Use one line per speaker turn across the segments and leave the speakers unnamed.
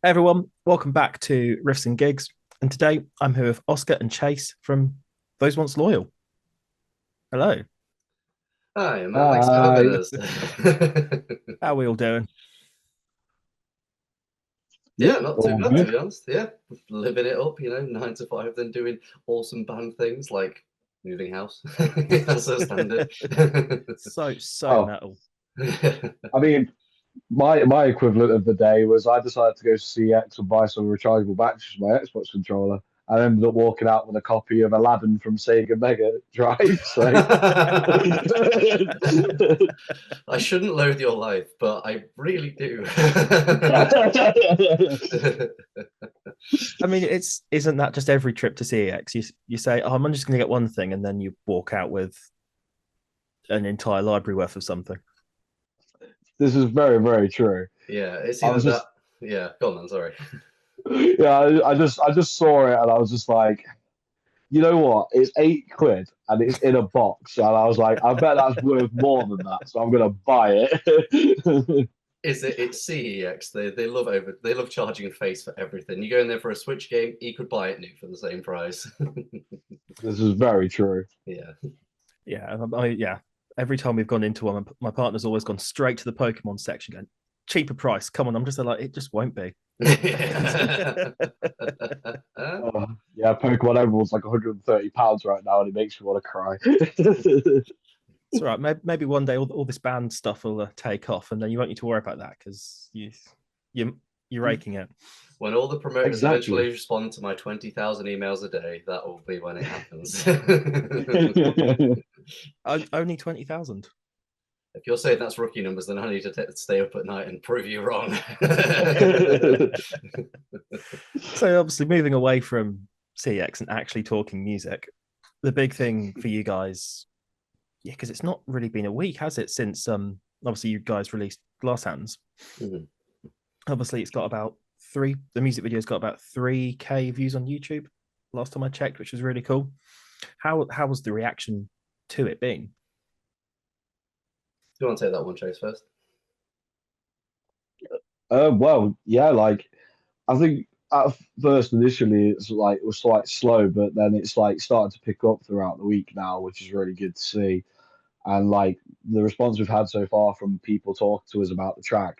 Hey everyone, welcome back to Riffs and Gigs. And today I'm here with Oscar and Chase from Those Once Loyal. Hello,
Hi, man. Thanks for having
Hi.
us.
how are we all doing?
Yeah,
Yeah,
not too
all
bad to
good.
be honest. Yeah, living it up, 9 to 5, then doing awesome band things like moving house. That's a standard.
So
Oh,
metal.
I mean, my equivalent of the day was I decided to go to CX and buy some rechargeable batteries for my Xbox controller. I ended up walking out with a copy of Aladdin from Sega Mega Drive. So,
I shouldn't loathe your life, but I really do.
I mean, it's isn't that just every trip to CEX? You say, "Oh, I'm just going to get one thing," and then you walk out with an entire library worth of something.
this is very, very true.
Yeah, it's
I
either
was
that.
just,
Yeah, go on, man. Sorry.
yeah, I just saw it and I was just like, you know what? It's £8 and it's in a box. And I was like, I bet that's worth more than that. So I'm gonna buy it.
Is it? It's CEX. They love charging face for everything. You go in there for a Switch game, you could buy it new for the same price.
This is very true.
Yeah.
Yeah. Every time we've gone into one, my partner's always gone straight to the Pokemon section, going cheaper price. Come on, I'm just like it just won't be.
Yeah, Pokemon Emerald's like £130 right now, and it makes me want to cry.
It's all right. Maybe one day all this band stuff will take off, and then you won't need to worry about that because you you're raking it.
When all the promoters
Exactly.
eventually respond to my 20,000 emails a day, that will be when it happens.
Only 20,000.
If you're saying that's rookie numbers, then I need to stay up at night and prove you wrong.
So obviously, moving away from CX and actually talking music, the big thing for you guys, yeah, because it's not really been a week, has it? Since obviously you guys released Glass Hands.
Mhm.
Obviously, it's got about three. The music video's got about 3K views on YouTube. Last time I checked, which was really cool. How was the reaction to it being?
Do you want to take that one, Chase, first?
well, yeah, like I think at first initially it's like it was quite slow, but then it's like starting to pick up throughout the week now, which is really good to see. And like the response we've had so far from people talking to us about the track,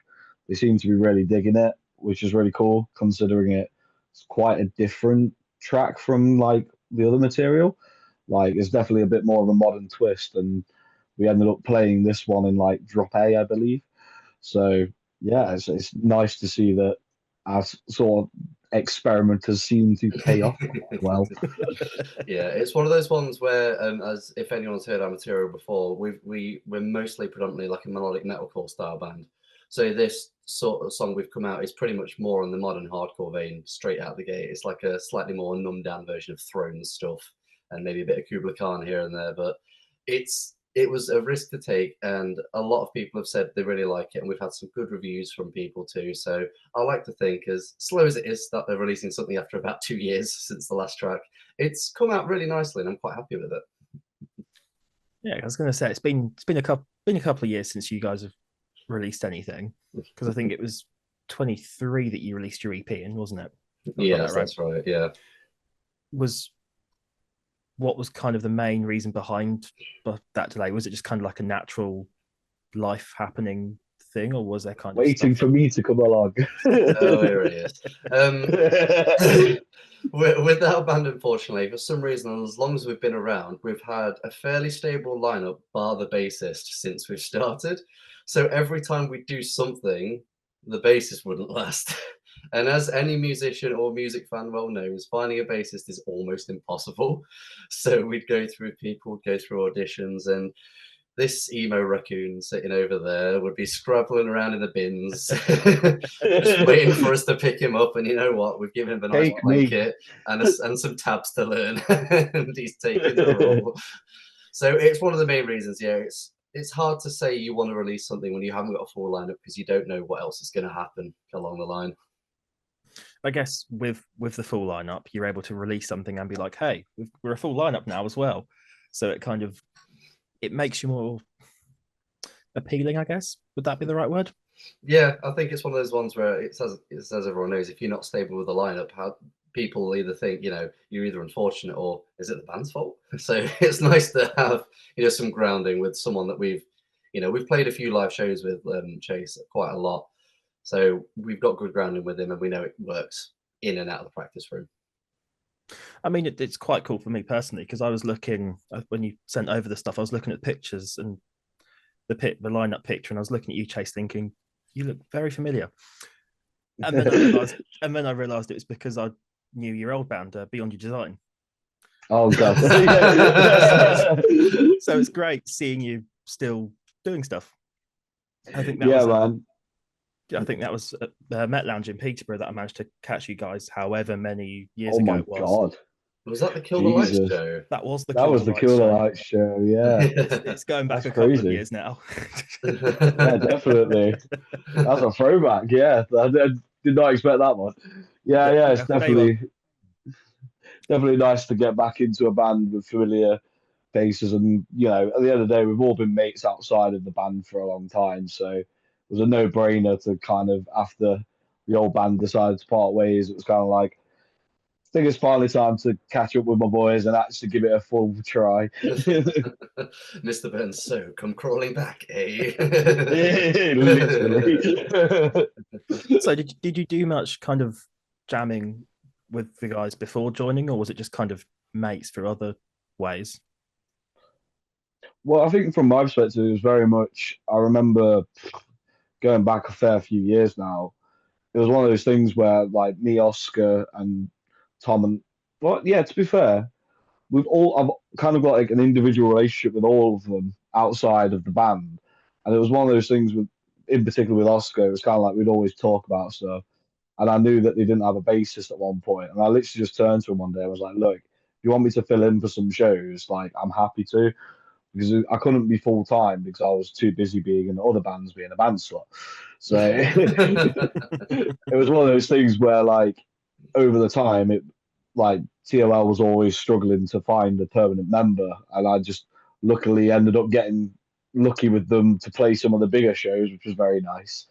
they seem to be really digging it, which is really cool considering it's quite a different track from like the other material. Like it's definitely a bit more of a modern twist, and we ended up playing this one in like drop A, I believe. So yeah, it's nice to see that our sort of experiment has seemed to pay off quite well.
Yeah, it's one of those ones where, as if anyone's heard our material before, we're mostly predominantly like a melodic metalcore style band. So this sort of song we've come out is pretty much more on the modern hardcore vein, straight out the gate. It's like a slightly more numbed down version of Thrones stuff, and maybe a bit of Kubla Khan here and there. But it was a risk to take, and a lot of people have said they really like it, and we've had some good reviews from people too. So I like to think, as slow as it is that they're releasing something after about 2 years since the last track, it's come out really nicely, and I'm quite happy with it.
Yeah, I was going to say it's been a couple of years since you guys have released anything because I think it was 23 that you released your EP in, wasn't it? If I've got that
Yes,
right.
that's right. Yeah.
Was what was kind of the main reason behind that delay? Was it just kind of like a natural life happening thing, or was there kind of
Waiting
stuff
for
that?
me to come along.
Oh, here he is. Um, with our band, unfortunately, for some reason, as long as we've been around, we've had a fairly stable lineup, bar the bassist, since we've started. So every time we do something, the bassist wouldn't last. And as any musician or music fan well knows, finding a bassist is almost impossible. So we'd go through people, would go through auditions, and this emo raccoon sitting over there would be scrabbling around in the bins, just waiting for us to pick him up. And you know what? We've given him a nice
Take me.
blanket and some tabs to learn, and he's taking the role. So it's one of the main reasons. Yeah, it's hard to say you want to release something when you haven't got a full lineup because you don't know what else is going to happen along the line.
I guess with the full lineup, you're able to release something and be like, "Hey, we're a full lineup now as well." So it kind of it makes you more appealing, I guess. Would that be the right word?
Yeah, I think it's one of those ones where it's as everyone knows, if you're not stable with the lineup, how people either think, you're either unfortunate or is it the band's fault? So it's nice to have, some grounding with someone that we've played a few live shows with Chase quite a lot. So we've got good grounding with him and we know it works in and out of the practice room.
I mean, it's quite cool for me personally because I was looking when you sent over the stuff. I was looking at pictures and the lineup picture, and I was looking at you, Chase, thinking you look very familiar. And then I realized it was because I knew your old band, Beyond Your Design.
Oh god.
So it's great seeing you still doing stuff. I think that
yeah,
was
man.
I think that was the Met Lounge in Peterborough that I managed to catch you guys however many years
Oh
ago
my
it was.
god.
Was that the Kill the Lights
Jesus.
show?
That was the
That was the Kill the Lights show, yeah.
It's going back
That's
a couple of
crazy.
years now.
Yeah, definitely. That's a throwback, yeah. I did not expect that one. Yeah, it's definitely nice to get back into a band with familiar faces. And, at the end of the day, we've all been mates outside of the band for a long time. So it was a no-brainer to kind of, after the old band decided to part ways, it was kind of like, I think it's finally time to catch up with my boys and actually give it a full try.
Mr. Burns, so come crawling back, eh?
Literally.
So did you do much kind of jamming with the guys before joining, or was it just kind of mates through other ways?
Well, I think from my perspective, it was very much, I remember going back a fair few years now, it was one of those things where like me, Oscar, and Tom, and well, yeah, to be fair, I've kind of got like an individual relationship with all of them outside of the band, and it was one of those things with, in particular with Oscar, it was kind of like we'd always talk about stuff, and I knew that they didn't have a bassist at one point, and I literally just turned to him one day, I was like, look, if you want me to fill in for some shows, like I'm happy to, because I couldn't be full time because I was too busy being in other bands, being a band slot. So it was one of those things where, like, over the time, it like TOL was always struggling to find a permanent member, and I just luckily ended up getting lucky with them to play some of the bigger shows, which was very nice.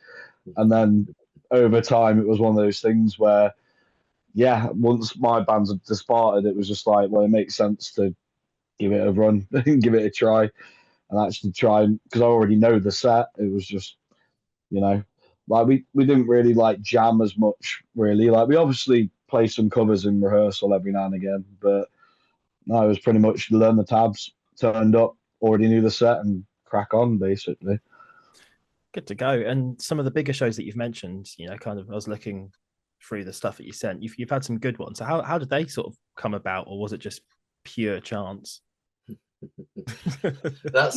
And then over time, it was one of those things where, yeah, once my bands had disparted, it was just like, well, it makes sense to give it a run, give it a try, and actually try because I already know the set. It was just, you know, like we didn't really like jam as much, really. Like we obviously play some covers in rehearsal every now and again, but no, it was pretty much learn the tabs, turned up, already knew the set, and crack on basically.
Good to go. And some of the bigger shows that you've mentioned, kind of I was looking through the stuff that you sent. You've had some good ones. So how did they sort of come about, or was it just pure chance?
That's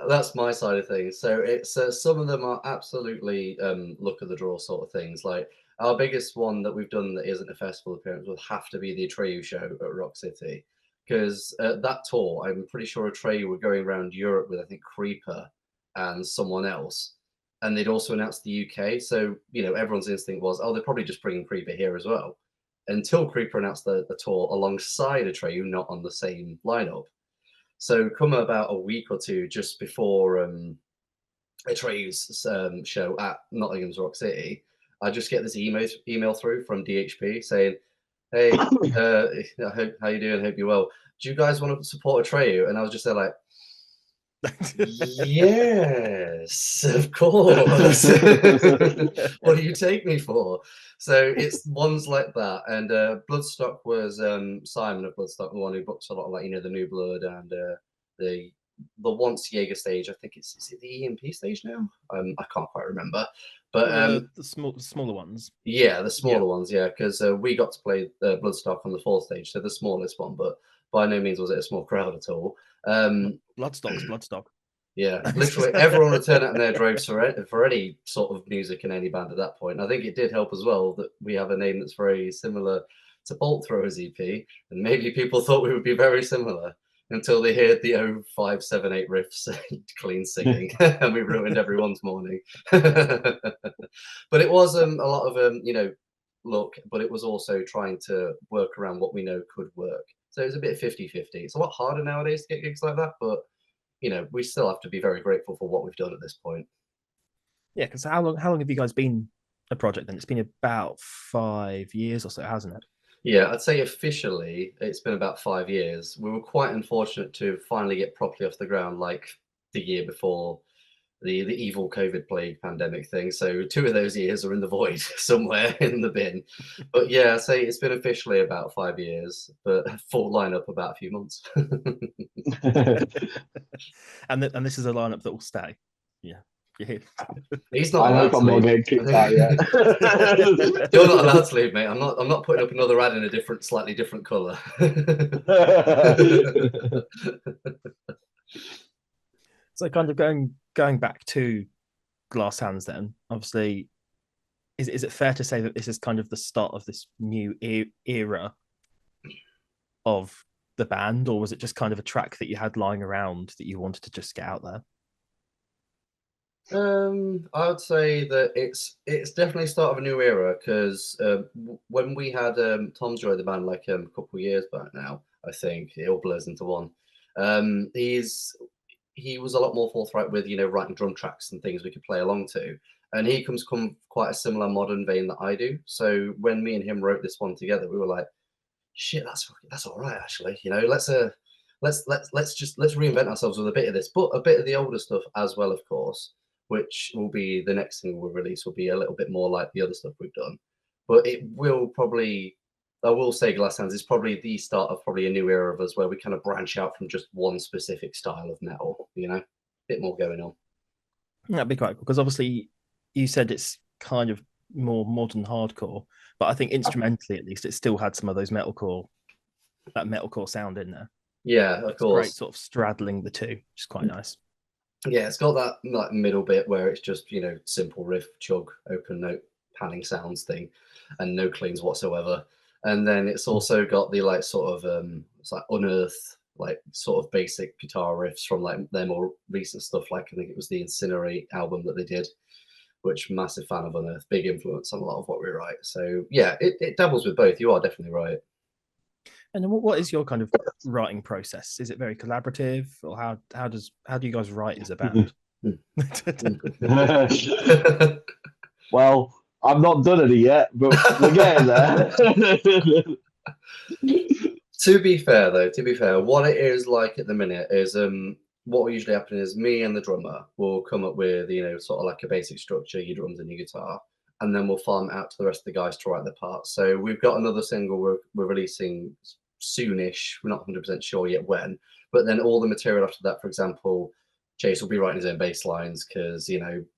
that's my side of things. So it's some of them are absolutely luck of the draw sort of things. Like our biggest one that we've done that isn't a festival appearance would have to be the Atreyu show at Rock City, because that tour, I'm pretty sure Atreyu were going around Europe with I think Creeper and someone else, and they'd also announced the UK. So everyone's instinct was, oh, they're probably just bringing Creeper here as well. Until Creeper announced the tour alongside Atreyu, not on the same lineup. So come about a week or two just before Atreyu's show at Nottingham's Rock City, I just get this email through from DHP saying, "Hey, how you doing? Hope you're well. Do you guys want to support Atreyu?" And I was just there like, yes, of course. What do you take me for? So it's ones like that. And Bloodstock was Simon of Bloodstock, the one who books a lot of like the New Blood and the once Jaeger stage. I think is it the EMP stage now? I can't quite remember. But
the smaller ones.
Yeah, the smaller ones, yeah, because we got to play Bloodstock on the fourth stage, so the smallest one, but by no means was it a small crowd at all.
Bloodstock's Bloodstock.
Yeah, literally everyone would turn out in their droves for any sort of music in any band at that point. I think it did help as well that we have a name that's very similar to Bolt Thrower's EP, and maybe people thought we would be very similar until they heard the 0578 riffs clean singing, and we ruined everyone's morning. But it was a lot of look, but it was also trying to work around what we know could work. So it was a bit 50-50. It's a lot harder nowadays to get gigs like that, but we still have to be very grateful for what we've done at this point.
Yeah, because how long have you guys been a project then? It's been about 5 years or so, hasn't it?
Yeah, I'd say officially it's been about 5 years. We were quite unfortunate to finally get properly off the ground like the year before the evil COVID plague pandemic thing. So 2 of those years are in the void somewhere in the bin. But yeah, I'd say it's been officially about 5 years, but full lineup about a few months.
And this is a lineup that will stay. Yeah. Yeah.
He's not
I hope
allowed to
I'm not
leave.
getting kicked out yet.
You're not allowed to leave, mate. I'm not putting up another ad in a different, slightly different colour.
So kind of going back to Glass Hands then, obviously, is it fair to say that this is kind of the start of this new era of the band, or was it just kind of a track that you had lying around that you wanted to just get out there?
I would say that it's definitely start of a new era because when we had Tom's joined the band like a couple of years back now, I think it all blurs into one. He was a lot more forthright with writing drum tracks and things we could play along to, and he comes from quite a similar modern vein that I do. So when me and him wrote this one together, we were like, shit, that's all right actually. Let's reinvent ourselves with a bit of this, but a bit of the older stuff as well, of course, which will be the next thing we'll release. Will be a little bit more like the other stuff we've done, but it will probably. I will say Glass Hands is probably the start of probably a new era of us where we kind of branch out from just one specific style of metal. A bit more going on.
That'd be quite cool because obviously you said it's kind of more modern hardcore, but I think instrumentally at least it still had some of those that metalcore sound in there.
Yeah, of
It's great,
course.
sort of straddling the two, which is quite nice.
Yeah, it's got that like middle bit where it's just simple riff, chug, open note, panning sounds thing, and no cleans whatsoever. And then it's also got the like sort of it's like unearthed like sort of basic guitar riffs from like their more recent stuff. Like I think it was the Incinerate album that they did, which massive fan of Unearth, big influence on a lot of what we write. So yeah, it dabbles with both. You are definitely right.
And then what is your kind of writing process? Is it very collaborative, or how do you guys write as a band?
Well, I've not done any yet, but we're getting there.
To be fair, what it is like at the minute is what will usually happen is me and the drummer will come up with sort of like a basic structure, your drums and your guitar, and then we'll farm it out to the rest of the guys to write their parts. So we've got another single we're releasing soonish. We're not 100% sure yet when, but then all the material after that, for example, Chase will be writing his own bass lines because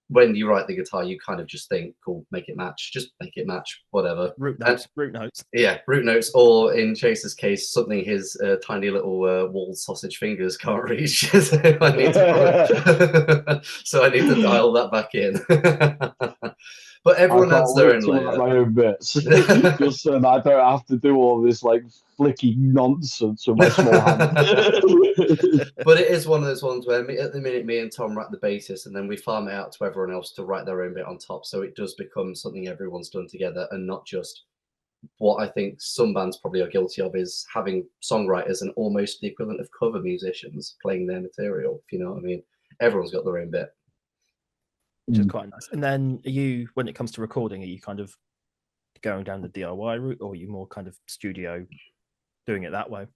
when you write the guitar, you kind of just think, cool, make it match, just make it match, whatever.
Root notes.
Yeah, root notes, or in Chase's case, something his tiny little walled sausage fingers can't reach. So so I need to dial that back in. But
I
everyone adds
can't
their
wait
own
to write
layer.
my own bits, just so that I don't have to do all this like flicky nonsense with my small hand.
But it is one of those ones where at the minute me and Tom write the basis, and then we farm it out to everyone else to write their own bit on top. So it does become something everyone's done together, and not just what I think some bands probably are guilty of is having songwriters and almost the equivalent of cover musicians playing their material, if you know what I mean. Everyone's got their own bit.
Which is quite nice. And then when it comes to recording, are you kind of going down the DIY route, or are you more kind of studio doing it that way?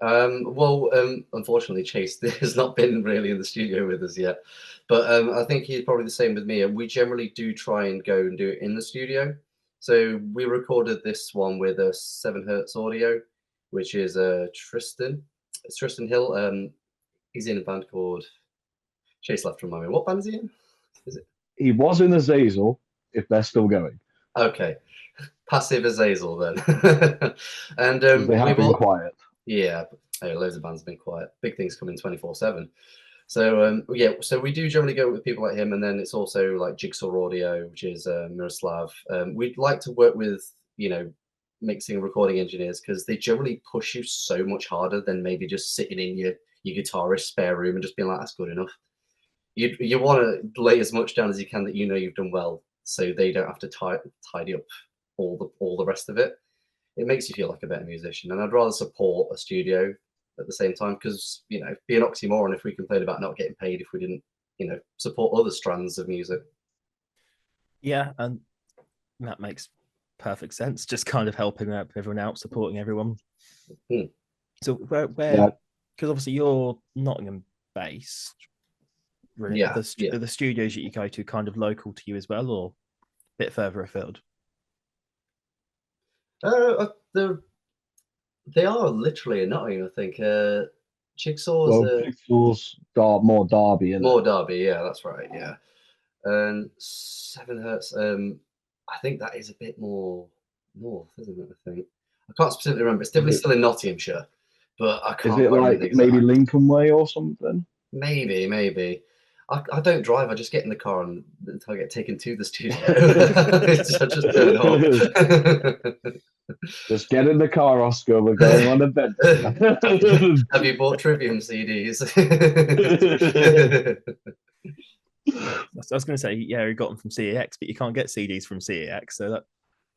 Unfortunately, Chase has not been really in the studio with us yet, but I think he's probably the same with me. And we generally do try and go and do it in the studio. So we recorded this one with a 7 Hertz audio, which is Tristan. It's Tristan Hill. He's in a band called Chase left from me. What band is he in? Is it?
He was in Azazel, if they're still going.
Okay, passive Azazel then. And
Because they have
we've
been
all
quiet.
yeah, loads of bands have been quiet. Big things coming 24/7. So yeah, so we do generally go with people like him, and then it's also like Jigsaw Audio, which is Miroslav. We'd like to work with mixing and recording engineers because they generally push you so much harder than maybe just sitting in your guitarist spare room and just being like, that's good enough. You want to lay as much down as you can that you've done well, so they don't have to tidy up all the rest of it. It makes you feel like a better musician, and I'd rather support a studio at the same time because it'd be an oxymoron if we complained about not getting paid if we didn't support other strands of music.
Yeah, and that makes perfect sense. Just kind of helping out everyone out, supporting everyone.
Hmm.
So where
Yeah.
because obviously you're Nottingham based, really,
Yeah,
are the studios that you go to kind of local to you as well, or a bit further afield?
they are literally in Nottingham, I think. Jigsaw's
Well, Pixel's more Derby, isn't it?
more Derby, yeah, that's right, yeah. And 7 Hertz, I think that is a bit more north, isn't it? I think I can't specifically remember. It's definitely still in Nottinghamshire, but I
Is
can't
it
quite
like
remember the
maybe
exact.
Lincoln Way or something?
Maybe. I don't drive. I just get in the car and until I get taken to the studio. I just turn up.
Just get in the car, Oscar. We're going on adventure.
Have you bought Trivium CDs?
I was going to say, yeah, you got them from CEX, but you can't get CDs from CEX, so that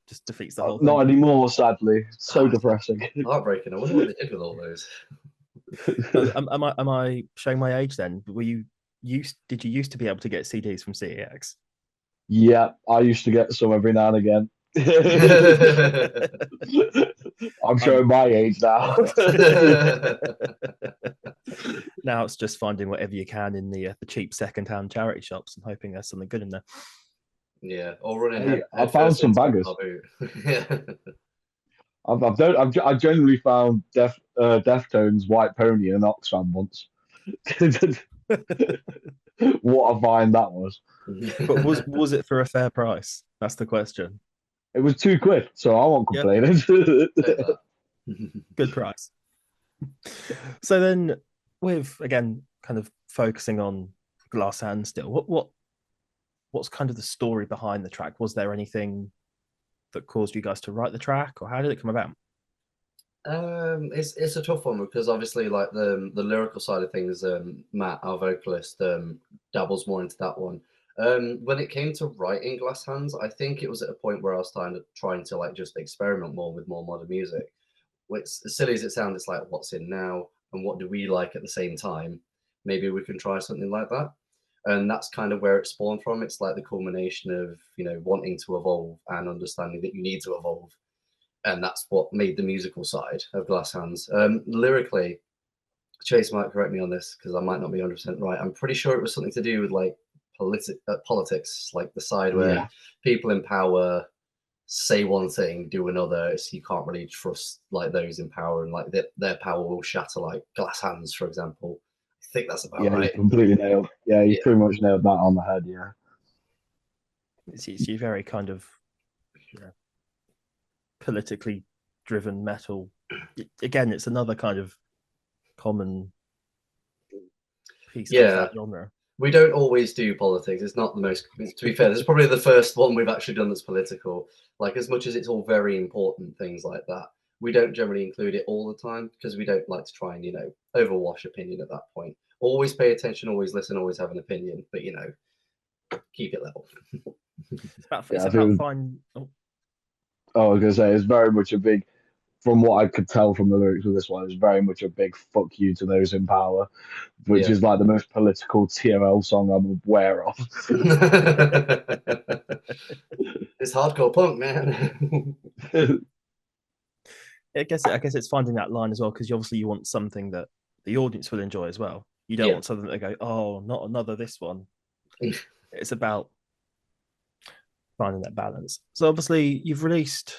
just defeats the whole
Not
thing.
anymore, sadly. So
Oh,
depressing.
heartbreaking. I wonder what they did with all those.
Am I showing my age then? Were you did you used to be able to get CDs from CEX?
Yeah, I used to get some every now and again. I'm
I'm
showing my age now.
now it's just finding whatever you can in the cheap second-hand charity shops and hoping there's something good in there.
Yeah, or running
Hey, I
head
found
first
some
into a
baggers.
car boot. Yeah.
I genuinely found Deftones' White Pony in an Oxfam once. What a find that was!
But was it for a fair price? That's the question.
It was £2, so I won't
Yep,
complain.
Take that.
good price. So then, with again, kind of focusing on Glass Hand still, what's kind of the story behind the track? Was there anything that caused you guys to write the track, or how did it come about?
It's a tough one because obviously, like the lyrical side of things, Matt, our vocalist, dabbles more into that one. When it came to writing Glass Hands, I think it was at a point where I was trying to like just experiment more with more modern music. Which, as silly as it sounds, it's like what's in now and what do we like at the same time. Maybe we can try something like that, and that's kind of where it spawned from. It's like the culmination of wanting to evolve and understanding that you need to evolve, and that's what made the musical side of Glass Hands. Lyrically, Chase might correct me on this because I might not be 100% right. I'm pretty sure it was something to do with like politics, like the side where
Yeah,
people in power say one thing, do another. So you can't really trust like those in power, and like their power will shatter, like Glass Hands, for example. I think that's about
yeah, you
right.
completely nailed. Yeah, you
Yeah,
pretty much nailed that on the head. Yeah,
It's you very kind of politically driven metal. Again, it's another kind of common piece of
yeah.
that genre.
We don't always do politics. It's not the most. To be fair, this is probably the first one we've actually done that's political. Like as much as it's all very important things like that, we don't generally include it all the time because we don't like to try and overwash opinion at that point. Always pay attention, always listen, always have an opinion, but keep it level.
It's
yeah. I
about
think.
finding. Oh,
I was gonna say it's very much a big. From what I could tell from the lyrics of this one, it's very much a big fuck you to those in power, which
Yeah.
is like the most political TRL song I'm aware of.
It's hardcore punk, man.
I guess it's finding that line as well because obviously you want something that the audience will enjoy as well. You don't
Yeah.
want something that they go, oh, not another this one. It's about finding that balance. So obviously you've released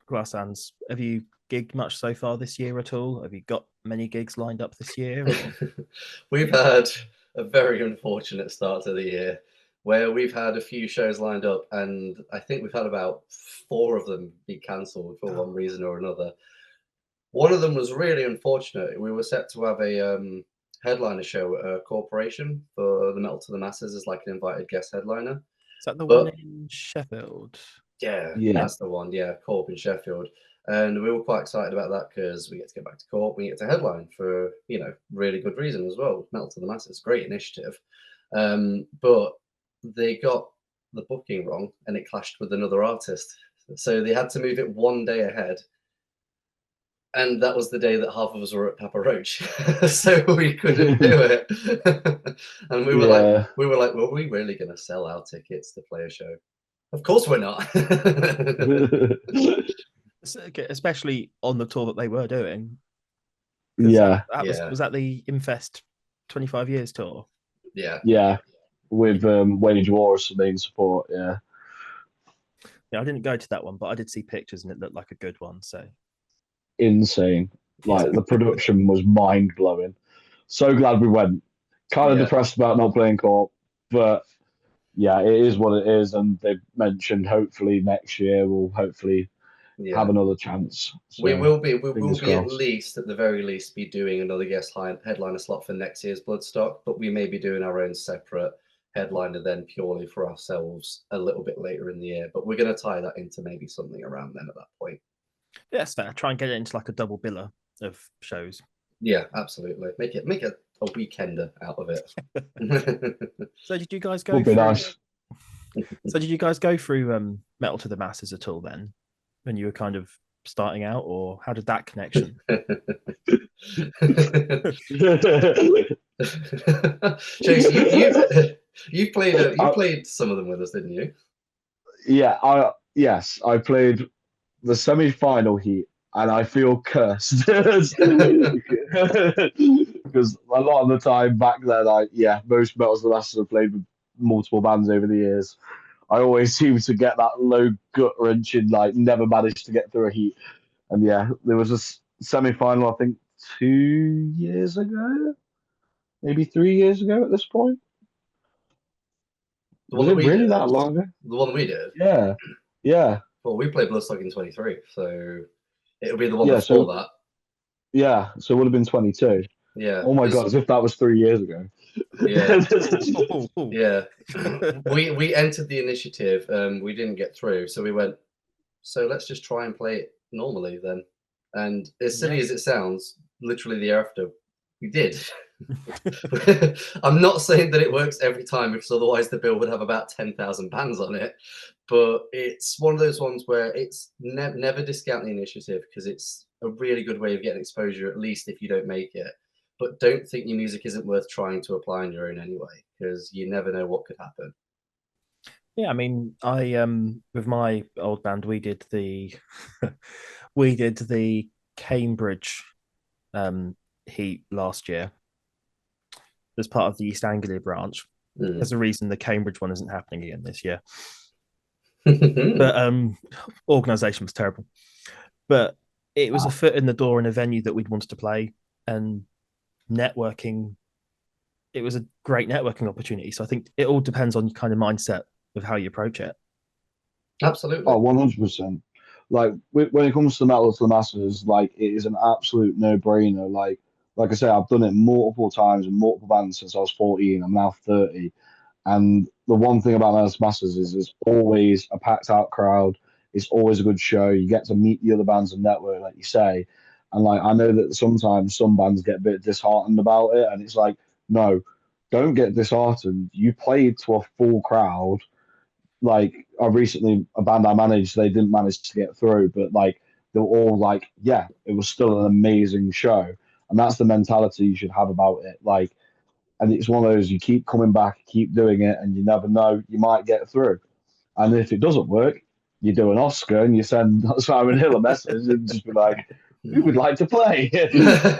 Glass Hands. Have you gigged much so far this year at all? Have you got many gigs lined up this year? Or
We've had a very unfortunate start to the year where we've had a few shows lined up, and I think we've had about 4 of them be cancelled for one reason or another. One of them was really unfortunate. We were set to have a headliner show at a corporation for the Metal to the Masses as like an invited guest headliner.
is that the one
But
in Sheffield?
yeah,
Yeah,
that's the one. Yeah, Corp in Sheffield. And we were quite excited about that because we get to get back to Corp. We get to headline for, really good reason as well. Metal to the Masses, great initiative. But they got the booking wrong and it clashed with another artist. So they had to move it one day ahead. And that was the day that half of us were at Papa Roach, so we couldn't do it. And we were like, were we really going to sell our tickets to play a show? Of course we're not.
Especially on the tour that they were doing.
Yeah.
Was that the Infest 25 years tour?
Yeah.
Yeah. With Wage War as the main support, yeah.
Yeah, I didn't go to that one, but I did see pictures and it looked like a good one. So
insane. Like the production was mind blowing. So glad we went. Kind of depressed about not playing co-op, but yeah, it is what it is. And they mentioned hopefully next year we'll hopefully have another chance. So
we will be at
crossed.
least, at the very least, be doing another guest headliner slot for next year's Bloodstock, but we may be doing our own separate headliner then purely for ourselves a little bit later in the year. But we're going to tie that into maybe something around then at that point.
Yeah, that's fair. Try and get it into like a double biller of shows.
Yeah, absolutely. Make it a weekender out of it.
So did you guys go through? Nice. So did you guys go through Metal to the Masses at all then, when you were kind of starting out, or how did that connection?
Chase, you played some of them with us, didn't you?
Yeah, I played the semi-final heat, and I feel cursed because a lot of the time back then, most Metals of the Masters I've played with multiple bands over the years. I always seem to get that low gut wrenching, like never managed to get through a heat. And yeah, there was a semi-final, I think 2 years ago, maybe 3 years ago at this point. Was it really that long ago?
The one we did?
Yeah.
Well, we played Bloodstock in 23, so it'll be the one before that.
Yeah, so it would have been 22.
Yeah.
Oh my god, as if that was 3 years ago.
Yeah. Yeah. We entered the initiative, we didn't get through, so we went, so let's just try and play it normally then. And as silly as it sounds, literally the year after, we did. I'm not saying that it works every time, because otherwise the bill would have about 10,000 bands on it. But it's one of those ones where it's never discount the initiative, because it's a really good way of getting exposure, at least if you don't make it. But don't think your music isn't worth trying to apply on your own anyway, because you never know what could happen.
Yeah, I mean, I with my old band, we did the Cambridge heat last year as part of the East Anglia branch. There's a reason the Cambridge one isn't happening again this year. But organisation was terrible. But it was a foot in the door in a venue that we'd wanted to play, and networking. It was a great networking opportunity. So I think it all depends on your kind of mindset of how you approach it.
Absolutely.
Oh, 100%. Like when it comes to Metal to the Masters, like it is an absolute no-brainer. Like I say, I've done it multiple times in multiple bands since I was 14. I'm now 30. And the one thing about Metal to the Masters is it's always a packed out crowd. It's always a good show. You get to meet the other bands and network, like you say. And like I know that sometimes some bands get a bit disheartened about it, and it's like, no, don't get disheartened. You played to a full crowd. Like I recently, a band I managed, they didn't manage to get through, but like they were all like, yeah, it was still an amazing show, and that's the mentality you should have about it. Like, and it's one of those you keep coming back, keep doing it, and you never know, you might get through. And if it doesn't work, you do an Oscar and you send Simon Hill a message and just be like, we would like to play.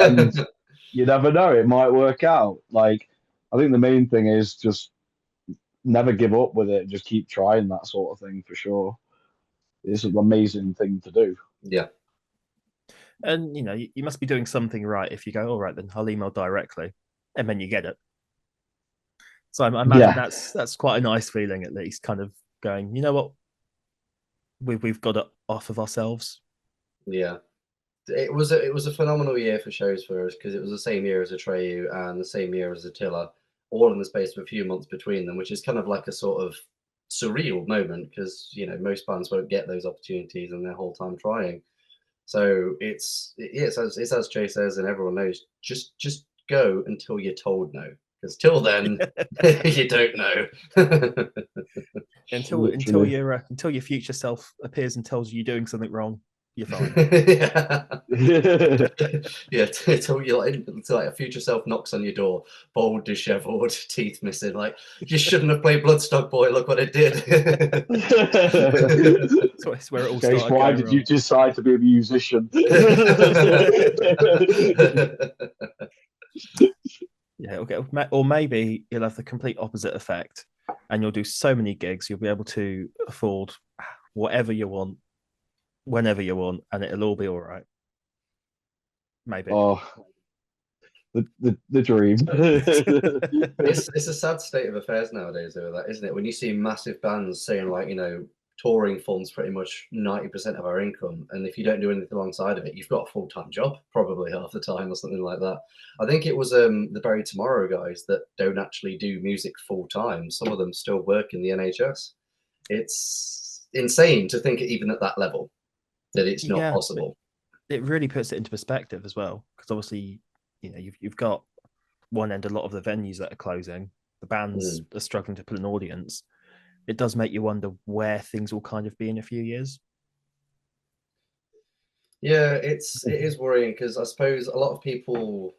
And you never know, it might work out. Like, I think the main thing is just never give up with it. Just keep trying, that sort of thing, for sure. It's an amazing thing to do.
Yeah.
And, you know, you must be doing something right if you go, all right, then I'll email directly, and then you get it. So I imagine that's quite a nice feeling, at least, kind of going, you know what, we've got it off of ourselves.
Yeah, it was a phenomenal year for shows for us, because it was the same year as Atreyu and the same year as Attila, all in the space of a few months between them, which is kind of like a sort of surreal moment, because you know most bands won't get those opportunities in their whole time trying. So it's as Jay says, and everyone knows, just go until you're told no. Because till then, you don't know.
until your future self appears and tells you you're doing something wrong. you're fine.
Yeah, till you're like, until like a future self knocks on your door, bald, dishevelled, teeth missing. Like, you shouldn't have played Bloodstock, boy. Look what it did.
So it's where it all
Case,
started
why
going
did
wrong.
you decide to be a musician?
Yeah, okay. Or maybe you'll have the complete opposite effect, and you'll do so many gigs, you'll be able to afford whatever you want, whenever you want, and it'll all be all right. Maybe.
Oh, the dream.
It's a sad state of affairs nowadays, though, that isn't it? When you see massive bands saying like, touring funds pretty much 90% of our income, and if you don't do anything alongside of it, you've got a full-time job probably half the time or something like that. I think it was the Bury Tomorrow guys that don't actually do music full-time. Some of them still work in the NHS. It's insane to think even at that level that it's not possible.
It really puts it into perspective as well, because obviously, you've got one end, a lot of the venues that are closing, the bands are struggling to put an audience. It does make you wonder where things will kind of be in a few years.
Yeah, it is worrying, because I suppose a lot of people,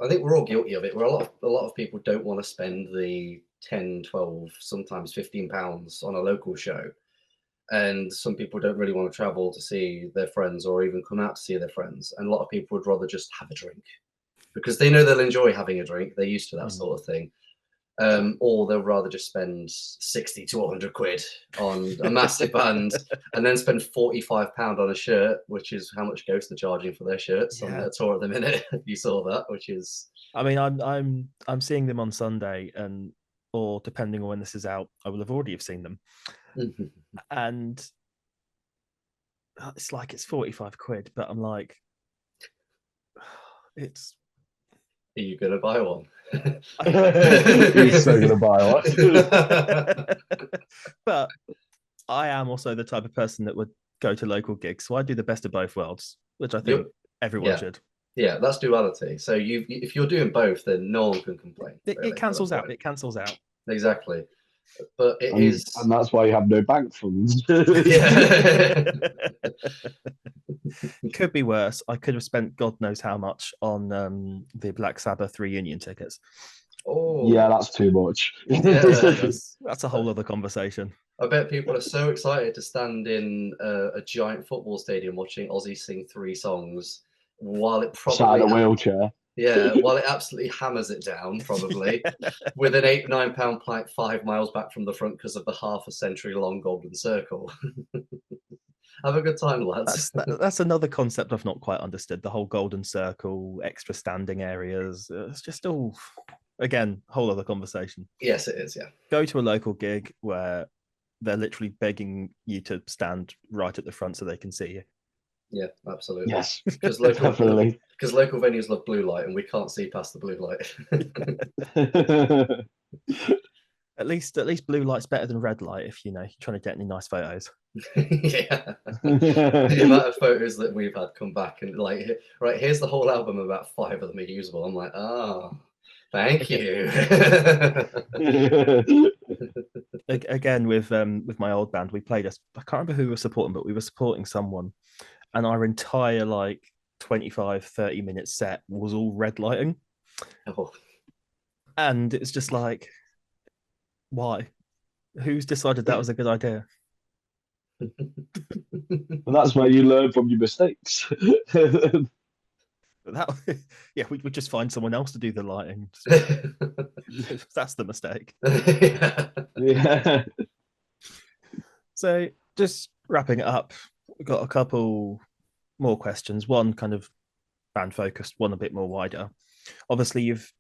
I think we're all guilty of it, where a lot of people don't want to spend the 10, 12, sometimes £15 on a local show. And some people don't really want to travel to see their friends or even come out to see their friends. And a lot of people would rather just have a drink because they know they'll enjoy having a drink. They're used to that sort of thing. Or they'll rather just spend 60 to 100 quid on a massive band and then spend £45 on a shirt, which is how much Ghost are charging for their shirts on their tour at the minute. You saw that, which is.
I mean, I'm seeing them on Sunday, or depending on when this is out, I will have already have seen them. And it's like it's 45 quid, but I'm like, it's.
Are you gonna buy one?
He's so gonna buy one.
But I am also the type of person that would go to local gigs, so I do the best of both worlds, which I think everyone should.
Yeah, that's duality. So if you're doing both, then no one can complain.
It cancels out. It cancels out.
Exactly. But and
that's why you have no bank funds.
Could be worse. I could have spent God knows how much on the Black Sabbath reunion tickets.
Oh,
yeah, that's too much.
That's a whole other conversation.
I bet people are so excited to stand in a giant football stadium watching Ozzy sing 3 songs while it probably
sat in a wheelchair.
Yeah, while it absolutely hammers it down, probably with an £8-9 plank 5 miles back from the front because of the half a century long golden circle. Have a good time, lads.
That's another concept I've not quite understood. The whole golden circle, extra standing areas. It's just all, again, whole other conversation.
Yes, it is. Yeah.
Go to a local gig where they're literally begging you to stand right at the front so they can see you.
Yeah, absolutely.
Yes,
because local
venues
love blue light, and we can't see past the blue light.
At least blue light's better than red light if you're trying to get any nice photos.
Yeah, the amount of photos that we've had come back and like, right, here's the whole album, about 5 of them are usable. I'm like, thank you.
Again, with my old band, we played I can't remember who we were supporting, but we were supporting someone, and our entire 25-30 minute set was all red lighting. And it's just like, why? Who's decided that was a good idea?
And that's where you learn from your mistakes.
We just find someone else to do the lighting. That's the mistake.
Yeah.
So just wrapping it up, we've got a couple more questions. One kind of band focused, one a bit more wider. Obviously, you've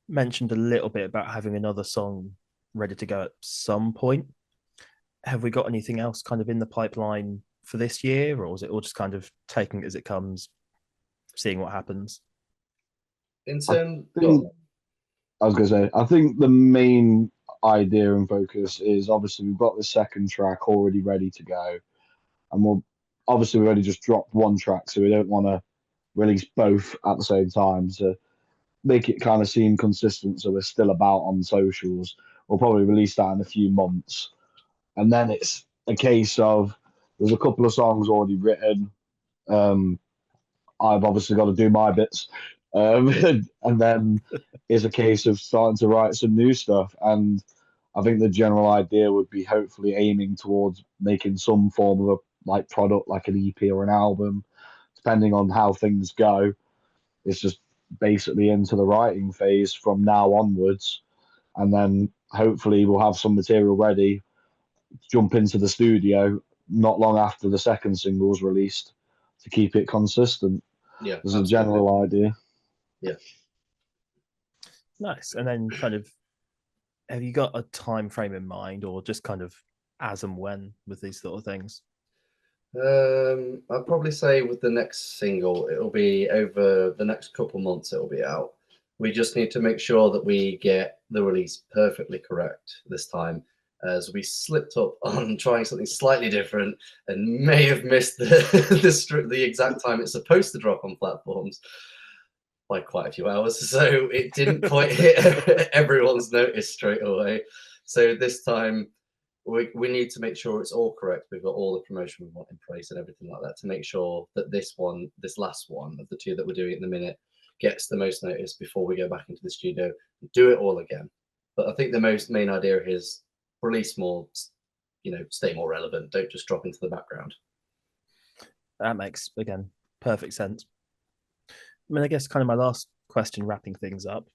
mentioned a little bit about having another song ready to go at some point. Have we got anything else kind of in the pipeline for this year, or is it all just kind of taking it as it comes, seeing what happens?
I was going to say, I think the main idea and focus is obviously we've got the second track already ready to go, and we've already just dropped one track, so we don't want to release both at the same time to make it kind of seem consistent, so we're still about on socials. We'll probably release that in a few months, and then it's a case of there's a couple of songs already written, I've obviously got to do my bits. And then it's a case of starting to write some new stuff. And I think the general idea would be hopefully aiming towards making some form of a like product, like an EP or an album, depending on how things go. It's just basically into the writing phase from now onwards. And then hopefully we'll have some material ready, jump into the studio not long after the second single's released to keep it consistent.
Yeah,
There's a
absolutely.
general idea.
Yeah.
Nice. And then kind of, have you got a time frame in mind, or just kind of as and when with these sort of things?
I'd probably say with the next single, it'll be over the next couple months, it'll be out. We just need to make sure that we get the release perfectly correct this time, as we slipped up on trying something slightly different and may have missed the exact time it's supposed to drop on platforms by quite a few hours. So it didn't quite hit everyone's notice straight away. So this time we need to make sure it's all correct. We've got all the promotion we want in place and everything like that to make sure that this last one of the two that we're doing at the minute gets the most notice before we go back into the studio and do it all again. But I think the main idea is release more, stay more relevant. Don't just drop into the background.
That makes, again, perfect sense. I mean, I guess kind of my last question, wrapping things up,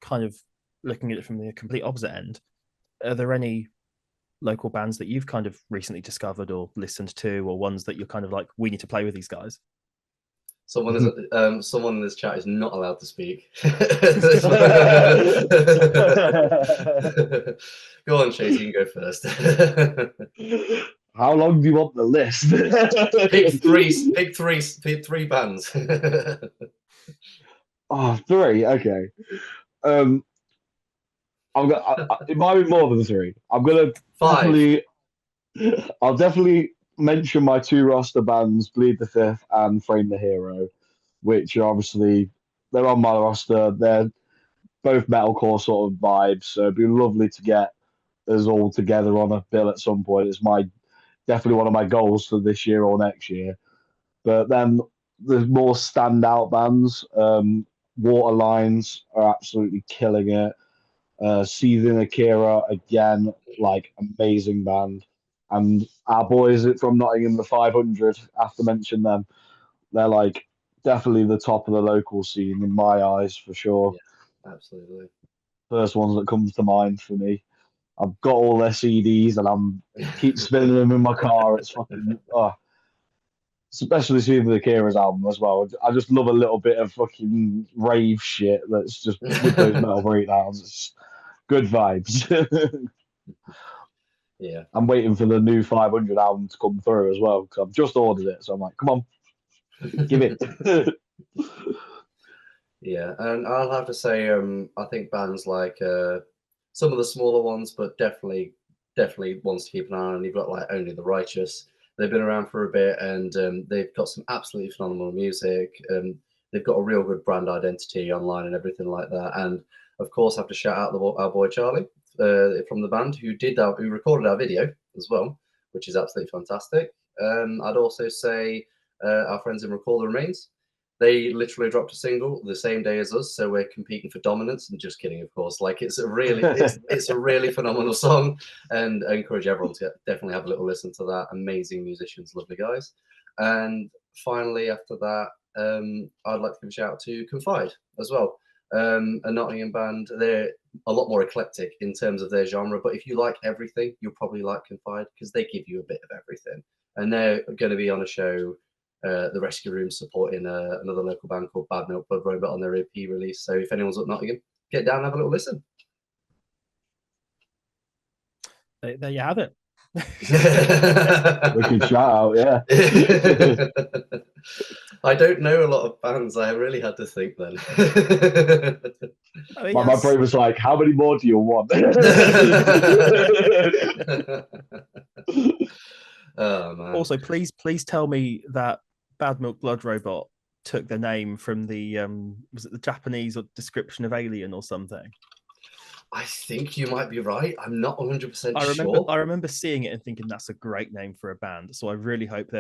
kind of looking at it from the complete opposite end. Are there any local bands that you've kind of recently discovered or listened to, or ones that you're kind of like, we need to play with these guys?
Someone in this chat is not allowed to speak. Go on, Chase, you can go first.
How long do you want the list?
Pick three bands.
Oh, three. Okay. It might be more than three. I'm gonna
Five.
I'll definitely mention my two roster bands, Bleed the Fifth and Frame the Hero, which are obviously they're on my roster. They're both metalcore sort of vibes, so it'd be lovely to get us all together on a bill at some point. It's definitely one of my goals for this year or next year. But then there's more standout bands. Waterlines are absolutely killing it. Seething Akira again, like amazing band. And our boys from Nottingham, the 500, I have to mention them. They're like definitely the top of the local scene in my eyes for sure.
Yeah, absolutely.
First ones that comes to mind for me. I've got all their CDs and I'm keep spinning them in my car. It's fucking especially seeing the Akira's album as well. I just love a little bit of fucking rave shit that's just with those metal breakdowns. It's good vibes.
Yeah.
I'm waiting for the new 500 album to come through as well because I've just ordered it. So I'm like, come on, give it.
Yeah, and I'll have to say, I think bands like some of the smaller ones, but definitely ones to keep an eye on. You've got like Only the Righteous. They've been around for a bit, and they've got some absolutely phenomenal music. They've got a real good brand identity online and everything like that. And of course, I have to shout out our boy Charlie from the band who recorded our video as well, which is absolutely fantastic. I'd also say our friends in Recall the Remains. They literally dropped a single the same day as us, so we're competing for dominance. And just kidding, of course. Like it's a really phenomenal song, and I encourage everyone to definitely have a little listen to that. Amazing musicians, lovely guys. And finally, after that, I'd like to give a shout out to Confide as well, a Nottingham band. They're a lot more eclectic in terms of their genre, but if you like everything, you'll probably like Confide because they give you a bit of everything. And they're going to be on a show. The Rescue Room supporting another local band called Bad Milk Blood Robot on their EP release. So if anyone's up Nottingham, get down and have a little listen.
There you have it.
Wicked shout out, yeah.
I don't know a lot of bands. I really had to think then.
I mean,
my brain was like, how many more do you want?
Oh, man.
Also, please tell me that Bad Milk Blood Robot took their name from the was it the Japanese description of Alien or something?
I think you might be right. I'm not 100% sure.
I remember seeing it and thinking that's a great name for a band. So I really hope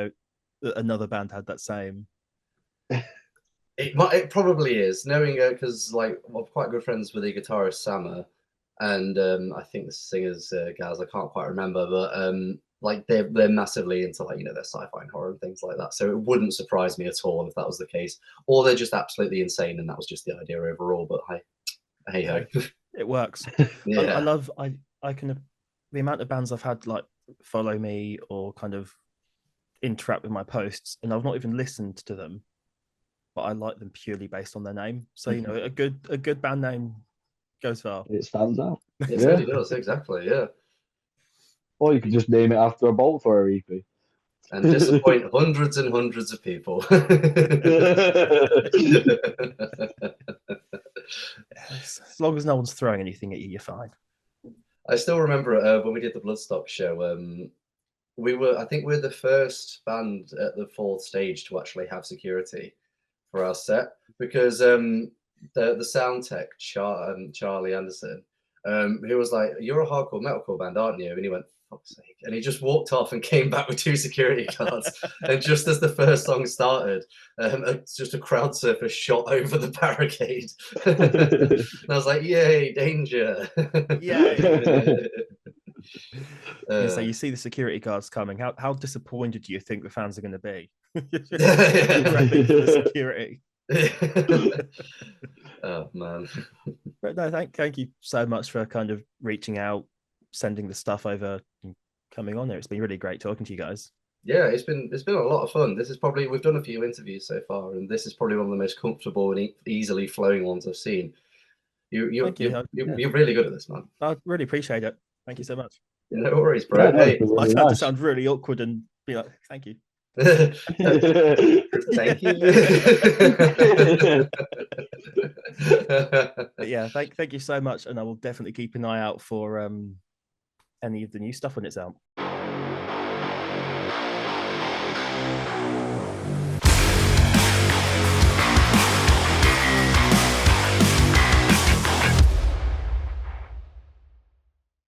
that another band had that same.
It probably is, knowing because like I'm quite good friends with the guitarist Sama, and I think the singers Gaz. I can't quite remember, but like they're massively into like their sci-fi and horror and things like that. So it wouldn't surprise me at all if that was the case, or they're just absolutely insane and that was just the idea overall. But hey ho,
it works.
yeah.
I love I can the amount of bands I've had like follow me or kind of interact with my posts, and I've not even listened to them, but I like them purely based on their name. So a good band name goes far.
It stands out.
It really does, exactly, yeah.
Or you could just name it after a Bolt Thrower EP.
And disappoint hundreds and hundreds of people.
As long as no one's throwing anything at you, you're fine.
I still remember when we did the Bloodstock show. I think we're the first band at the fourth stage to actually have security for our set, because the sound tech Charlie Anderson, he was like, "You're a hardcore metalcore band, aren't you?" And he went, "Fuck's sake!" And he just walked off and came back with 2 security guards. And just as the first song started, just a crowd surfer shot over the barricade. And I was like, "Yay, danger!"
Yay! So you see the security guards coming. How disappointed do you think the fans are going to be? Prepping for the security.
Oh man!
But no, thank you so much for kind of reaching out, sending the stuff over, and coming on there. It's been really great talking to you guys.
Yeah, it's been a lot of fun. This is probably, we've done a few interviews so far, and this is probably one of the most comfortable and easily flowing ones I've seen. You're really good at this, man.
I really appreciate it. Thank you so much.
No worries, bro.
Yeah, no,
Hey,
really
I tried
nice.
to sound really awkward and be like, "Thank you."
Thank you.
But yeah, thank you so much, and I will definitely keep an eye out for any of the new stuff when it's out.